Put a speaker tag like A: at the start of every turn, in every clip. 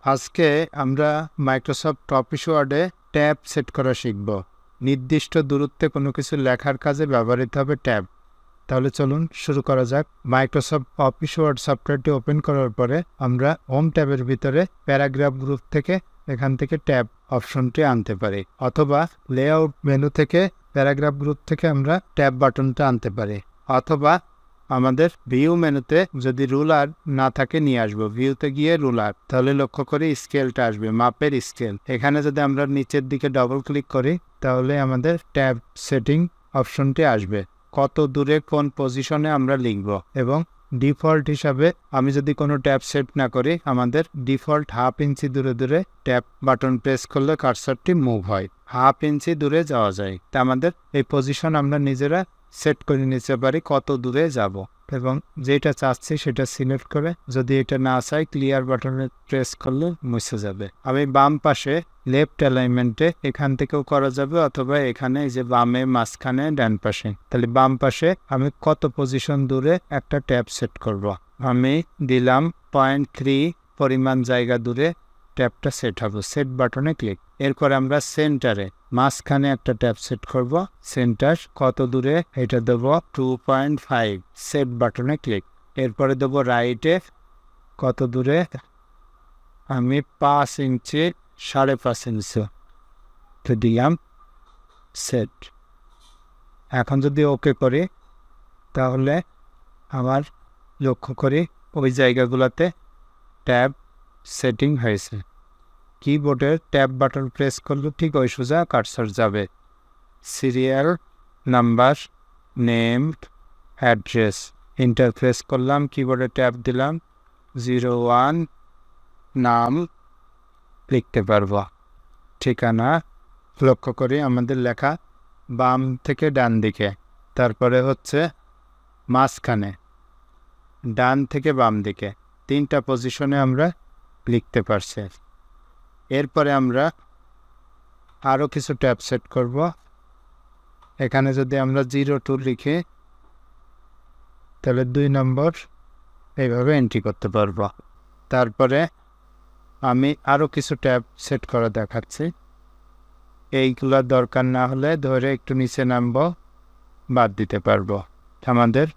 A: আজকে আমরা Microsoft office ওয়ার্ডে ট্যাব সেট করা শিখব। নির্দিষ্ট দূরত্বে কোনো কিছু লেখার কাজে ব্যবহৃত হবে ট্যাব। তাহলে চলুন শুরু করা যাক। মাইক্রোসফট অফিস ওয়ার্ড সফটওয়্যারটি ওপেন করার পরে আমরা হোম ট্যাবের ভিতরে প্যারাগ্রাফ গ্রুপ থেকে এখান থেকে ট্যাব অপশনটি আনতে পারি, অথবা লেআউট মেনু থেকে প্যারাগ্রাফ গ্রুপ থেকে আমরা ট্যাব বাটনটা আনতে পারি, অথবা আমাদের ভিউ মেনুতে যদি রুলার না থাকে নিয়ে আসবো। ভিউতে গিয়ে রুলার, তাহলে লক্ষ্য করি স্কেলটা আসবে, মাপের স্কেল। এখানে যদি আমরা নিচের দিকে ডবল ক্লিক করি তাহলে আমাদের ট্যাব সেটিং অপশনটি আসবে, কত দূরে কোন পজিশনে আমরা লিখব। এবং ডিফল্ট হিসাবে আমি যদি কোনো ট্যাব সেট না করি, আমাদের ডিফল্ট 1/2 ইঞ্চি দূরে দূরে ট্যাব বাটন প্রেস করলে কার্সারটি মুভ হয়, 1/2 ইঞ্চি দূরে যাওয়া যায়। তা আমাদের এই পজিশন আমরা নিজেরা সেট করে নিতে পারি কত দূরে যাব, এবং যেটা চাচ্ছি সেটা সিলেক্ট করে, যদি এটা না চাই ক্লিয়ার বাটনে প্রেস করলে মুছে যাবে। আমি বাম পাশে লেফট অ্যালাইনমেন্টে এখান থেকেও করা যাবে, অথবা এখানে এই যে বামে মাঝখানে ডান পাশে। তাহলে বাম পাশে আমি কত পজিশন দূরে একটা ট্যাব সেট করব। আমি দিলাম 0.3 পরিমাণ জায়গা দূরে ট্যাবটা সেট হবে। সেট বাটনে ক্লিক। এরপর আমরা সেন্টারে মাঝখানে একটা ট্যাব সেট করব। সেন্টার কত দূরে এটা দেবো 2.5। সেট বাটনে ক্লিক। এরপরে দেবো রাইটে কত দূরে, আমি 5 ইঞ্চি 5.5 ইঞ্চি তো দিলাম সেট। এখন যদি ওকে করি তাহলে আমার লক্ষ্য করি ওই জায়গাগুলোতে ট্যাব সেটিং হয়েছে। কিবোর্ডের ট্যাব বাটন প্রেস করলে ঠিক ওই সোজা কার্সার যাবে। Serial number, name, address, enter press করলাম, কিবোর্ডে ট্যাব দিলাম, 01 নাম লিখতে পারবো। ঠিকানা লক্ষ্য করি আমাদের লেখা বাম থেকে ডান দিকে, তারপরে হচ্ছে মাঝখানে, ডান থেকে বাম দিকে, 3টা পজিশনে আমরা লিখতে পারছি। এরপরে আমরা আরও কিছু ট্যাব সেট করব। এখানে যদি আমরা 02 লিখি তাহলে 2 নম্বর এইভাবে এন্ট্রি করতে পারবো। তারপরে আমি আরও কিছু ট্যাব সেট করা দেখাচ্ছি। এইগুলো দরকার না হলে ধরে একটু নিচে নামবো, বাদ দিতে পারবো আমাদের।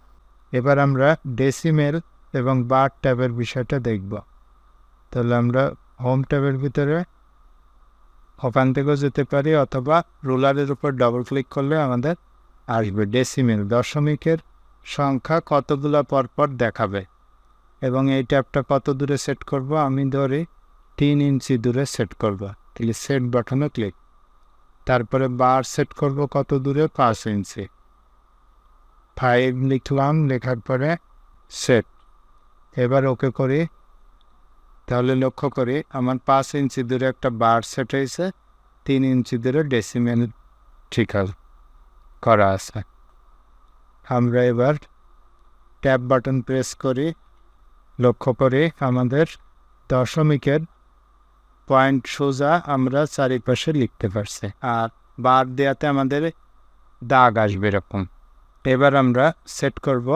A: এবার আমরা ডেসিমেল এবং বার ট্যাবের বিষয়টা দেখব। তাহলে আমরা হোম ট্যাবের ভিতরে ওখান থেকেও যেতে পারি, অথবা রুলারের উপর ডবল ক্লিক করলে আমাদের আসবে ডেসিমেল, দশমিকের সংখ্যা কতগুলো পরপর দেখাবে। এবং এই ট্যাবটা কত দূরে সেট করব, আমি ধরি 3 ইঞ্চি দূরে সেট করব। তাহলে সেট বাটনে ক্লিক। তারপরে বার সেট করব কত দূরে, 5 ইঞ্চি, 5 লিখলাম, লেখার পরে সেট। এবার ওকে করি, তাহলে লক্ষ্য করি আমার 5 ইঞ্চি দূরে একটা বার সেট হয়েছে, 3 ইঞ্চি দূরে ডেসিমেল ঠিক করা আছে। আমরা এবার ট্যাব বাটন প্রেস করি, লক্ষ্য করি আমাদের দশমিকের পয়েন্ট সোজা আমরা চারিপাশে লিখতে পারছি, আর বার দেওয়াতে আমাদের দাগ আসবে এরকম। এবার আমরা সেট করব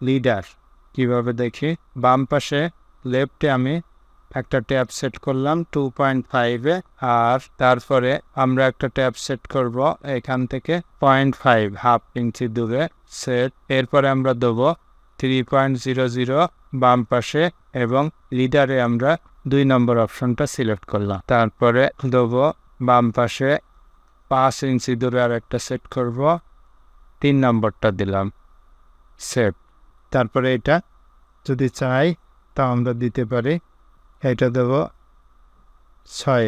A: লিডার। কিভাবে দেখি, বাম পাশে লেফটে আমি একটা ট্যাব সেট করলাম 2.5-এ, আর তারপরে আমরা একটা ট্যাব সেট করব এখান থেকে 0.5, 1/2 ইঞ্চি দূরে সেট। এরপরে আমরা দেবো 3.00 বাম পাশে, এবং লিডারে আমরা 2 নম্বর অপশনটা সিলেক্ট করলাম। তারপরে দেবো বাম পাশে 5 ইঞ্চি দূরে আর একটা সেট করব, 3 নম্বরটা দিলাম সেট। তারপরে এটা যদি চাই তা আমরা দিতে পারি, এটা দেব 6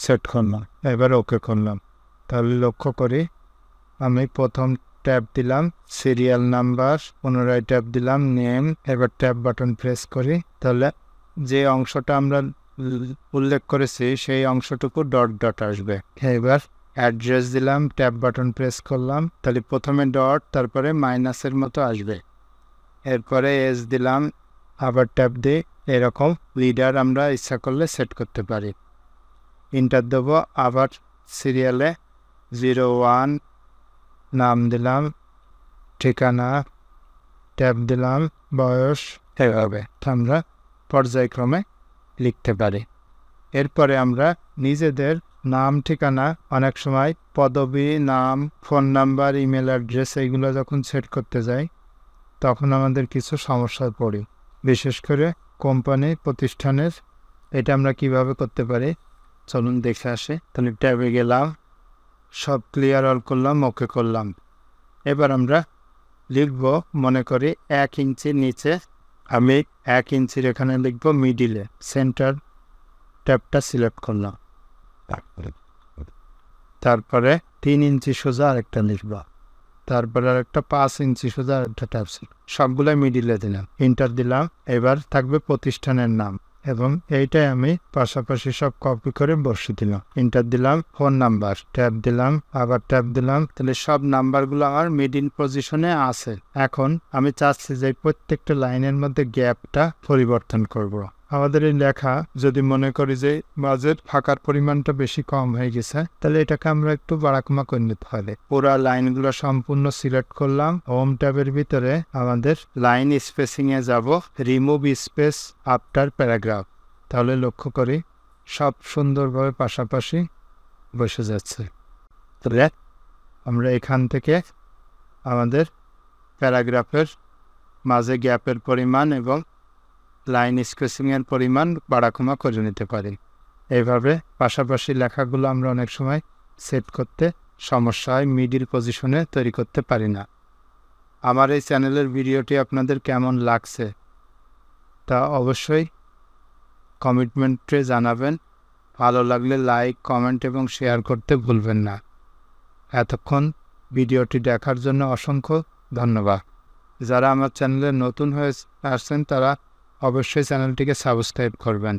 A: সেট করলাম। এবার ওকে করলাম। তাহলে লক্ষ্য করি আমি প্রথম ট্যাব দিলাম সিরিয়াল নাম্বার, পুনরায় ট্যাব দিলাম নেম। এবার ট্যাব বাটন প্রেস করি, তাহলে যে অংশটা আমরা উল্লেখ করেছি সেই অংশটুকু ডট ডট আসবে। এবার অ্যাড্রেস দিলাম, ট্যাব বাটন প্রেস করলাম, তাহলে প্রথমে ডট, তারপরে মাইনাসের মতো আসবে। এরপরে এস দিলাম, আবার ট্যাব দিই। এরকম লিডার আমরা ইচ্ছা করলে সেট করতে পারি। ইন্টার দেবো, আবার সিরিয়ালে 01 নাম দিলাম, ঠিকানা, ট্যাব দিলাম, বয়স, এভাবে আমরা পর্যায়ক্রমে লিখতে পারি। এরপরে আমরা নিজেদের নাম ঠিকানা, অনেক সময় পদবি, নাম, ফোন নাম্বার, ইমেল অ্যাড্রেস এইগুলো যখন সেট করতে যাই তখন আমাদের কিছু সমস্যায় পড়ি, বিশেষ করে কোম্পানি প্রতিষ্ঠানের। এটা আমরা কিভাবে করতে পারি চলুন দেখে আসি। তাহলে ট্যাবে গেলাম, সব ক্লিয়ার অল করলাম, ওকে করলাম। এবার আমরা লিখব, মনে করি 1 ইঞ্চির নিচে আমি 1 ইঞ্চির এখানে লিখব মিডিলে, সেন্টার ট্যাবটা সিলেক্ট করলাম। তারপরে 3 ইঞ্চি সোজা আরেকটা লিখব, তারপরে আরেকটা 5 ইঞ্চি সোজা আরেকটা ট্যাব সিলেক্ট, সবগুলোই মিডিলে দিলাম, ইন্টার দিলাম। এবার থাকবে প্রতিষ্ঠানের নাম এবং এইটাই আমি পাশাপাশি সব কপি করে বসিয়ে দিলাম, ইন্টার দিলাম। ফোন নাম্বার, ট্যাব দিলাম, আবার ট্যাব দিলাম। তাহলে সব নাম্বারগুলো আমার মিডিল পজিশনে আছে। এখন আমি চাচ্ছি যে প্রত্যেকটা লাইনের মধ্যে গ্যাপটা পরিবর্তন করব। আমাদের এই লেখা যদি মনে করি যে মাঝের ফাঁকার পরিমাণটা বেশি কম হয়ে গেছে, তাহলে এটাকে আমরা একটু বাড়াকমা করে নিতে হবে। পুরা লাইনগুলো সম্পূর্ণ সিলেক্ট করলাম। হোম ট্যাবের ভিতরে আমাদের লাইন স্পেসিংয়ে যাব, রিমুভ স্পেস আফটার প্যারাগ্রাফ। তাহলে লক্ষ্য করি সব সুন্দরভাবে পাশাপাশি বসে যাচ্ছে। তাহলে আমরা এখান থেকে আমাদের প্যারাগ্রাফের মাঝে গ্যাপের পরিমাণ এবং লাইন স্পেসিংয়ের পরিমাণ বাড়াকমা করে নিতে পারি। এইভাবে পাশাপাশি লেখাগুলো আমরা অনেক সময় সেট করতে সমস্যা হয়, মিডিল পজিশনে তৈরি করতে পারি না। আমার এই চ্যানেলের ভিডিওটি আপনাদের কেমন লাগছে তা অবশ্যই কমেন্টে জানাবেন। ভালো লাগলে লাইক, কমেন্ট এবং শেয়ার করতে ভুলবেন না। এতক্ষণ ভিডিওটি দেখার জন্য অসংখ্য ধন্যবাদ। যারা আমার চ্যানেলে নতুন হয়ে আসছেন তারা অবশ্যই চ্যানেলটিকে সাবস্ক্রাইব করবেন।